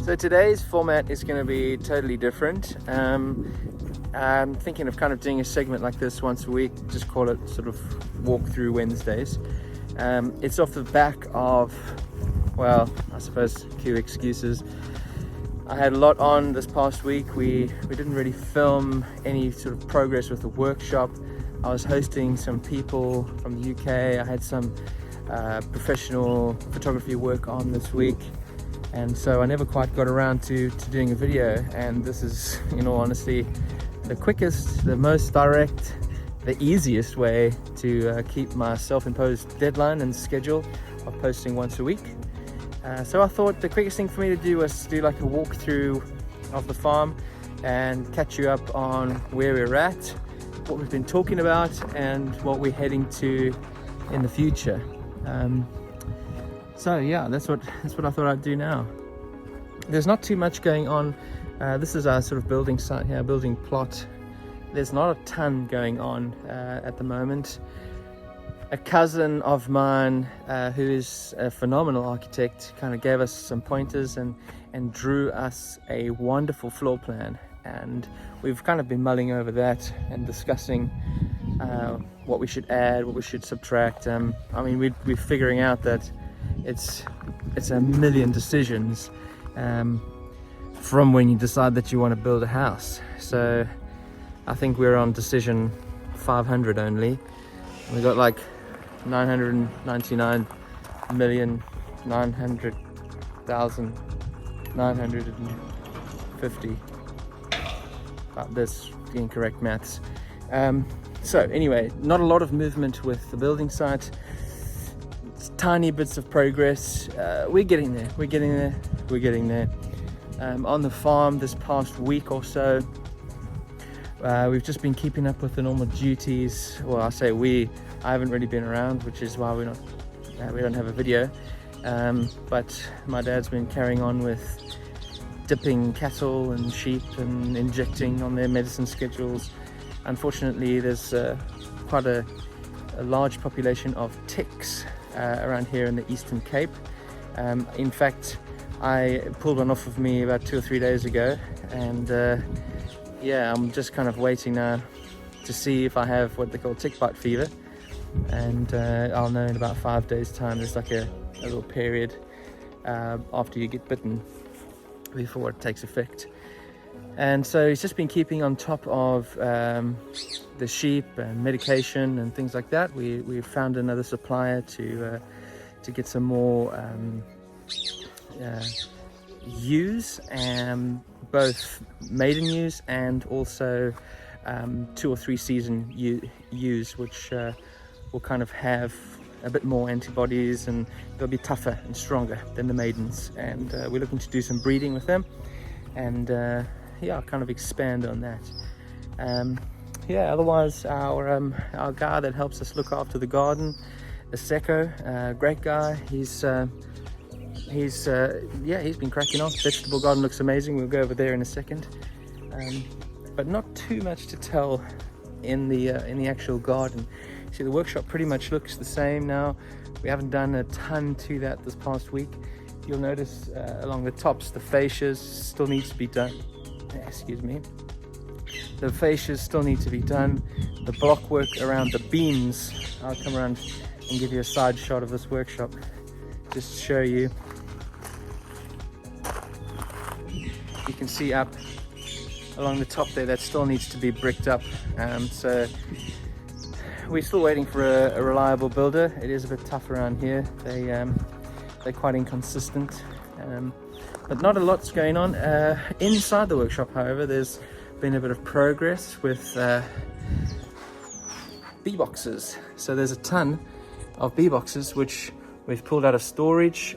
So today's format is going to be totally different. I'm thinking of kind of doing a segment like this once a week, just call it sort of walkthrough Wednesdays. It's off the back of, well, I suppose cue excuses. I had a lot on this past week. We didn't really film any sort of progress with the workshop. I was hosting some people from the UK. I had some professional photography work on this week, and so I never quite got around to doing a video. And this is, in all honesty, the quickest, the most direct, the easiest way to keep my self-imposed deadline and schedule of posting once a week. So I thought the quickest thing for me to do was to do like a walkthrough of the farm and catch you up on where we're at, what we've been talking about, and what we're heading to in the future. So yeah, that's what I thought I'd do now. There's not too much going on. This is our sort of building site here, building plot. There's not a ton going on at the moment. A cousin of mine who is a phenomenal architect kind of gave us some pointers and drew us a wonderful floor plan, and we've kind of been mulling over that and discussing what we should add, what we should subtract. I mean, we're figuring out that it's a million decisions from when you decide that you want to build a house. So I think we're on decision 500 only. We got like 999,900,950. About this, the incorrect maths. So anyway, not a lot of movement with the building site. It's tiny bits of progress. We're getting there. On the farm this past week or so, we've just been keeping up with the normal duties. Well, I say I haven't really been around, which is why we don't have a video. But my dad's been carrying on with dipping cattle and sheep and injecting on their medicine schedules. Unfortunately, there's quite a large population of ticks around here in the Eastern Cape. In fact, I pulled one off of me about 2 or 3 days ago, and yeah, I'm just kind of waiting now to see if I have what they call tick bite fever, and I'll know in about 5 days time. There's like a little period after you get bitten before it takes effect. And so he's just been keeping on top of the sheep and medication and things like that. We found another supplier to get some more ewes, both maiden ewes and also 2 or 3 season ewes, which will kind of have a bit more antibodies, and they'll be tougher and stronger than the maidens. And we're looking to do some breeding with them, and yeah, I'll kind of expand on that. Yeah, otherwise our guy that helps us look after the garden, Aseko, great guy. He's been cracking on. Vegetable garden looks amazing. We'll go over there in a second. But not too much to tell in the actual garden. See, the workshop pretty much looks the same now. We haven't done a ton to that this past week. You'll notice along the tops, the fascias still needs to be done. Excuse me. The fascias still need to be done. The block work around the beams. I'll come around and give you a side shot of this workshop, just to show you. You can see up along the top there that still needs to be bricked up. So we're still waiting for a reliable builder. It is a bit tough around here. They're quite inconsistent, but not a lot's going on inside the workshop. However, there's been a bit of progress with bee boxes. So there's a ton of bee boxes which we've pulled out of storage,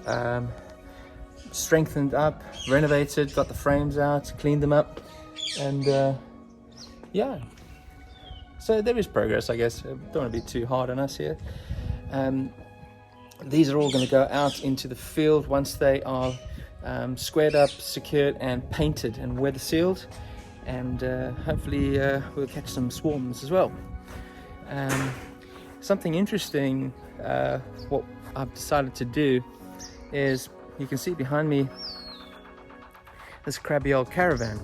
strengthened up, renovated, got the frames out, cleaned them up, and yeah, so there is progress, I guess. I don't want to be too hard on us here. These are all going to go out into the field once they are squared up, secured and painted and weather sealed, and hopefully we'll catch some swarms as well. Something interesting, what I've decided to do is, you can see behind me this crabby old caravan.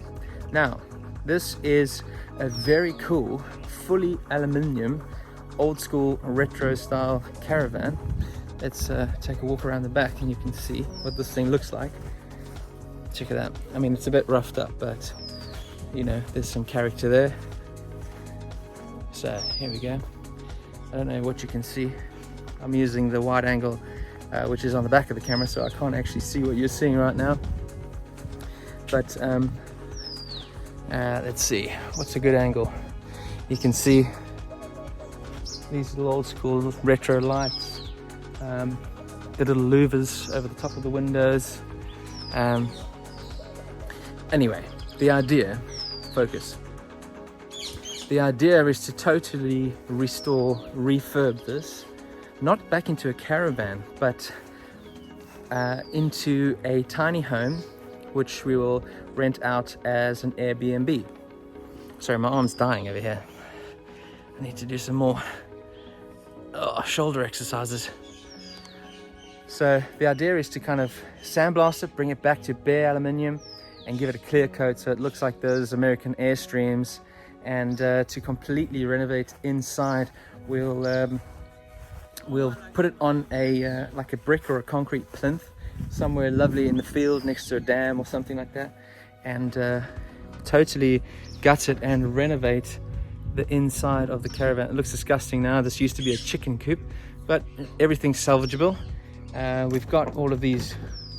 Now, this is a very cool, fully aluminium, old school retro style caravan. Let's take a walk around the back and you can see what this thing looks like. Check it out. I mean, it's a bit roughed up, but you know, there's some character there. So here we go. I don't know what you can see. I'm using the wide angle, which is on the back of the camera, so I can't actually see what you're seeing right now. But let's see, what's a good angle? You can see these little old school retro lights, the little louvers over the top of the windows. Anyway, the idea, focus. The idea is to totally restore, refurb this, not back into a caravan, but into a tiny home, which we will rent out as an Airbnb. Sorry, my arm's dying over here. I need to do some more shoulder exercises. So the idea is to kind of sandblast it, bring it back to bare aluminium, and give it a clear coat so it looks like those American Airstreams. And to completely renovate inside, we'll put it on a like a brick or a concrete plinth somewhere lovely in the field next to a dam or something like that, and totally gut it and renovate the inside of the caravan. It looks disgusting now. This used to be a chicken coop, but everything's salvageable. We've got all of these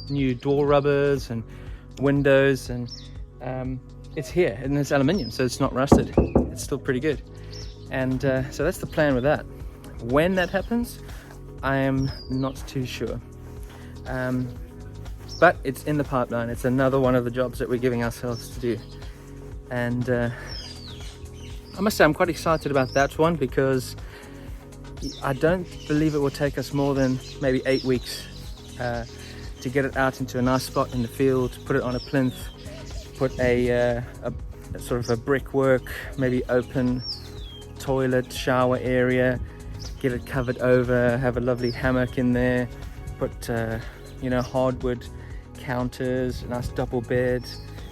new door rubbers and windows, and it's here, and it's aluminium, so it's not rusted. It's still pretty good. And so that's the plan with that. When that happens, I am not too sure. But it's in the pipeline. It's another one of the jobs that we're giving ourselves to do. And I must say I'm quite excited about that one, because I don't believe it will take us more than maybe 8 weeks to get it out into a nice spot in the field, put it on a plinth, put a sort of a brickwork, maybe open toilet, shower area, get it covered over, have a lovely hammock in there, put you know, hardwood counters, a nice double bed.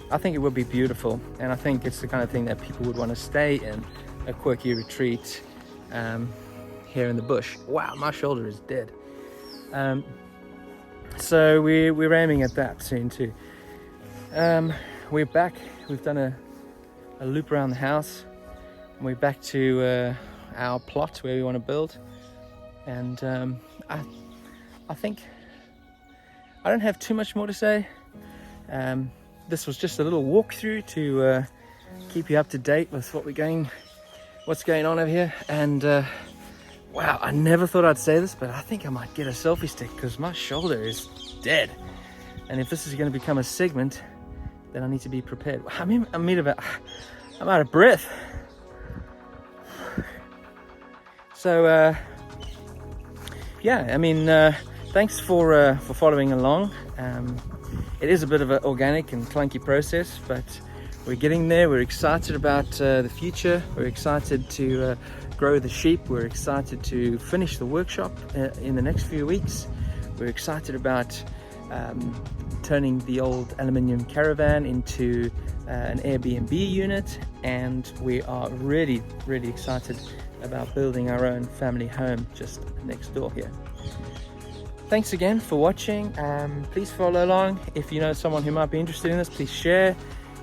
I think it would be beautiful, and I think it's the kind of thing that people would want to stay in, a quirky retreat here in the bush. Wow, my shoulder is dead. So we're aiming at that soon too. We're back. We've done a loop around the house, and we're back to our plot where we want to build. And I think I don't have too much more to say. This was just a little walkthrough to keep you up to date with what's going on over here. And wow, I never thought I'd say this, but I think I might get a selfie stick, because my shoulder is dead. And if this is going to become a segment, then I need to be prepared. I'm out of breath. So yeah, I mean, thanks for following along. It is a bit of an organic and clunky process, but we're getting there. We're excited about the future. We're excited to grow the sheep. We're excited to finish the workshop in the next few weeks. We're excited about turning the old aluminium caravan into an Airbnb unit, and we are really excited about building our own family home just next door here. Thanks again for watching. Please follow along. If you know someone who might be interested in this, please share,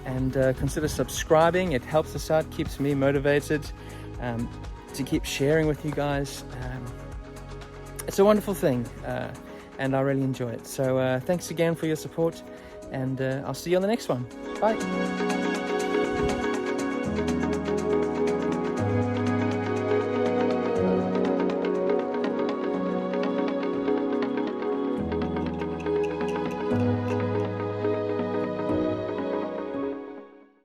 and consider subscribing. It helps us out, keeps me motivated to keep sharing with you guys. It's a wonderful thing, and I really enjoy it. So thanks again for your support, and I'll see you on the next one. Bye.